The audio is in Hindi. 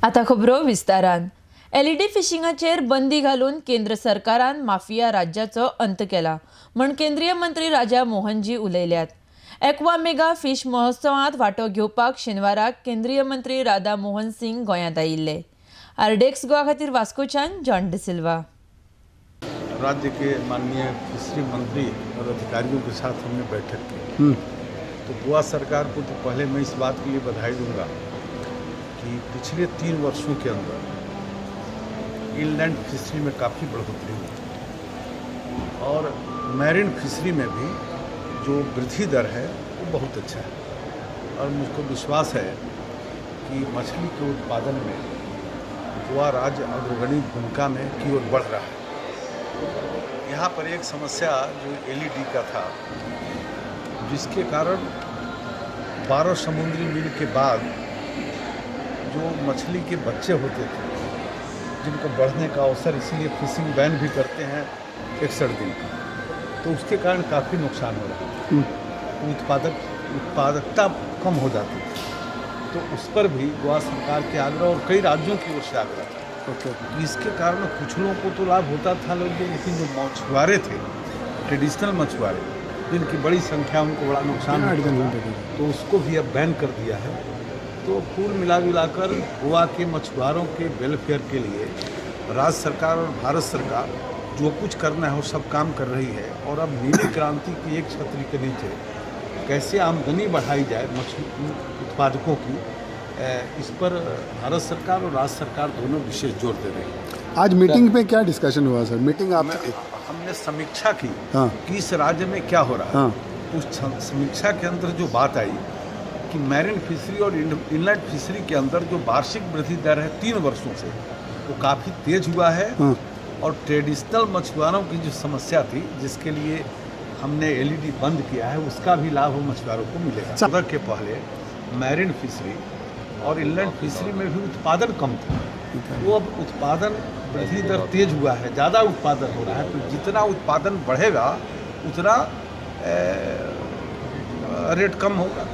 आता खबरो विस्तारान। एलईडी फिशिंगाचेर बंदी घालून केंद्र सरकारान माफिया राज्याचो अंत केला म्हण केंद्रीय मंत्री राजा मोहनजी उलयल्यात। एक्वा मेगा फिश महोत्सवात वांटो घेवपाक शेनवाराक केंद्रीय मंत्री राधा मोहन सिंग गोंयांत आयिल्ले। आरडेक्स गोवा खातीर वास्कोच्यान जॉन डिसिल्वा। राज्य के माननीय फिशरी मंत्री और अधिकारियों के साथ हमने बैठक की। तो गोवा सरकार को तो पहले मैं इस बात के लिए बधाई दूंगा कि पिछले 3 वर्षों के अंदर इनलैंड फिशरी में काफ़ी बढ़ोतरी हुई और मैरीन फिशरी में भी जो वृद्धि दर है वो बहुत अच्छा है। और मुझको विश्वास है कि मछली के उत्पादन में गोवा राज्य अग्रगणी भूमिका में की ओर बढ़ रहा है। यहाँ पर एक समस्या जो एलईडी का था, जिसके कारण 12 समुद्री मील के बाद जो मछली के बच्चे होते थे जिनको बढ़ने का अवसर, इसीलिए फिशिंग बैन भी करते हैं 61 दिन का, तो उसके कारण काफ़ी नुकसान हो रहा है। उत्पादकता कम हो जाती थी। तो उस पर भी गोवा सरकार के आग्रह और कई राज्यों की ओर से आग्रह था। इसके कारण कुछ लोगों को तो लाभ होता था, लेकिन जो मछुआरे थे, ट्रेडिशनल मछुआरे, जिनकी बड़ी संख्या, उनको बड़ा नुकसान होता था, तो उसको भी अब बैन कर दिया है। तो कुल मिलाकर गोवा के मछुआरों के वेलफेयर के लिए राज्य सरकार और भारत सरकार जो कुछ करना है वो सब काम कर रही है। और अब नीली क्रांति की एक छतरी के नीचे कैसे आमदनी बढ़ाई जाए मछली उत्पादकों की, इस पर भारत सरकार और राज्य सरकार दोनों विशेष जोर दे रहे हैं। आज मीटिंग पे क्या डिस्कशन हुआ सर? मीटिंग हमने समीक्षा की हाँ। कि इस राज्य में क्या हो रहा है। हाँ। उस समीक्षा के अंदर जो बात आई कि मैरीन फिशरी और इनलैंड फिशरी के अंदर जो वार्षिक वृद्धि दर है 3 वर्षों से, वो काफ़ी तेज हुआ है। हाँ। और ट्रेडिशनल मछुआरों की जो समस्या थी, जिसके लिए हमने एलईडी बंद किया है, उसका भी लाभ मछुआरों को मिलेगा। सदर के पहले मैरीन फिशरी और इनलैंड फिशरी में भी उत्पादन कम था, वो अब उत्पादन वृद्धि दर तेज हुआ है, ज़्यादा उत्पादन हो रहा है। तो जितना उत्पादन बढ़ेगा उतना रेट कम होगा।